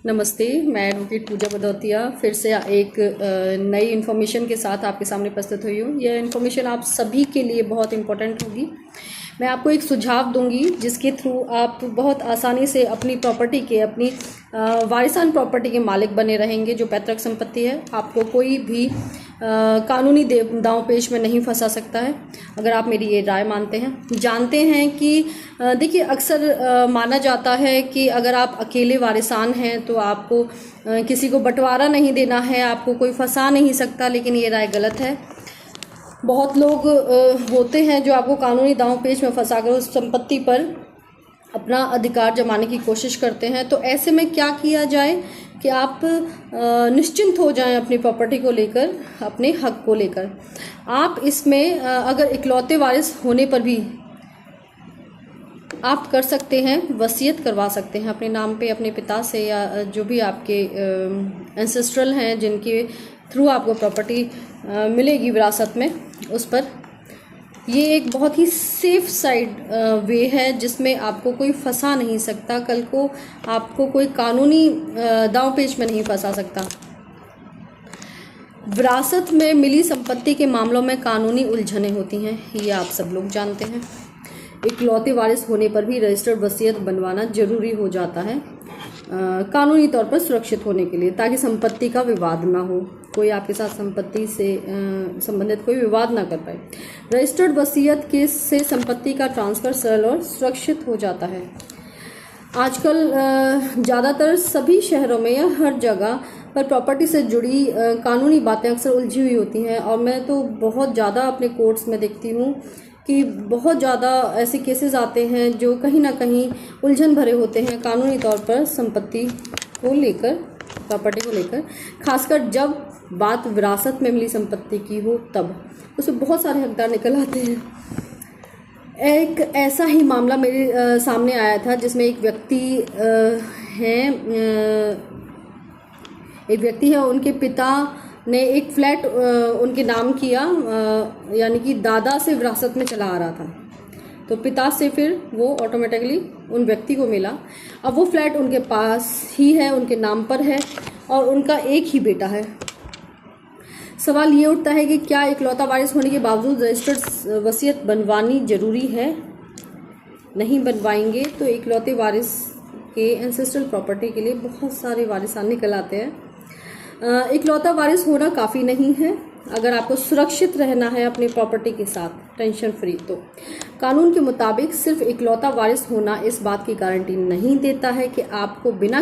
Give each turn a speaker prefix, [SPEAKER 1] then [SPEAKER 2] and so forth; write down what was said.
[SPEAKER 1] नमस्ते, मैं एडवोकेट पूजा बदौतिया फिर से एक नई इन्फॉर्मेशन के साथ आपके सामने प्रस्तुत हुई हूँ। यह इन्फॉर्मेशन आप सभी के लिए बहुत इम्पोर्टेंट होगी। मैं आपको एक सुझाव दूंगी जिसके थ्रू आप बहुत आसानी से अपनी प्रॉपर्टी के अपनी वारिसान प्रॉपर्टी के मालिक बने रहेंगे। जो पैतृक संपत्ति है, आपको कोई भी कानूनी दांव पेच में नहीं फंसा सकता है, अगर आप मेरी ये राय मानते हैं। जानते हैं कि देखिए, अक्सर माना जाता है कि अगर आप अकेले वारिसान हैं तो आपको किसी को बंटवारा नहीं देना है, आपको कोई फंसा नहीं सकता, लेकिन ये राय गलत है। बहुत लोग होते हैं जो आपको कानूनी दांव पेच में फंसाकर उस संपत्ति पर अपना अधिकार जमाने की कोशिश करते हैं। तो ऐसे में क्या किया जाए कि आप निश्चिंत हो जाएं अपनी प्रॉपर्टी को लेकर, अपने हक को लेकर। आप इसमें अगर इकलौते वारिस होने पर भी आप कर सकते हैं, वसीयत करवा सकते हैं अपने नाम पे अपने पिता से, या जो भी आपके एंसेस्ट्रल हैं जिनके थ्रू आपको प्रॉपर्टी मिलेगी विरासत में, उस पर। ये एक बहुत ही सेफ साइड वे है जिसमें आपको कोई फंसा नहीं सकता, कल को आपको कोई कानूनी दांव पेच में नहीं फंसा सकता। विरासत में मिली संपत्ति के मामलों में कानूनी उलझनें होती हैं, ये आप सब लोग जानते हैं। इकलौते वारिस होने पर भी रजिस्टर्ड वसीयत बनवाना जरूरी हो जाता है कानूनी तौर पर सुरक्षित होने के लिए, ताकि संपत्ति का विवाद ना हो, कोई आपके साथ संपत्ति से संबंधित कोई विवाद ना कर पाए। रजिस्टर्ड वसीयत केस से संपत्ति का ट्रांसफ़र सरल और सुरक्षित हो जाता है। आजकल ज़्यादातर सभी शहरों में या हर जगह पर प्रॉपर्टी से जुड़ी कानूनी बातें अक्सर उलझी हुई होती हैं, और मैं तो बहुत ज़्यादा अपने कोर्ट्स में देखती हूँ कि बहुत ज़्यादा ऐसे केसेस आते हैं जो कहीं ना कहीं उलझन भरे होते हैं कानूनी तौर पर संपत्ति को लेकर, प्रॉपर्टी को लेकर, खासकर जब बात विरासत में मिली संपत्ति की हो, तब उसमें बहुत सारे हकदार निकल आते हैं। एक ऐसा ही मामला मेरे सामने आया था जिसमें एक व्यक्ति है, उनके पिता ने एक फ्लैट उनके नाम किया, यानी कि दादा से विरासत में चला आ रहा था, तो पिता से फिर वो ऑटोमेटिकली उन व्यक्ति को मिला। अब वो फ्लैट उनके पास ही है, उनके नाम पर है, और उनका एक ही बेटा है। सवाल ये उठता है कि क्या इकलौता वारिस होने के बावजूद रजिस्टर्ड वसीयत बनवानी जरूरी है? नहीं बनवाएंगे तो इकलौते वारिस के एंसेस्ट्रल प्रॉपर्टी के लिए बहुत सारे वारिसान निकल आते हैं। इकलौता वारिस होना काफ़ी नहीं है। अगर आपको सुरक्षित रहना है अपनी प्रॉपर्टी के साथ टेंशन फ्री, तो कानून के मुताबिक सिर्फ इकलौता वारिस होना इस बात की गारंटी नहीं देता है कि आपको बिना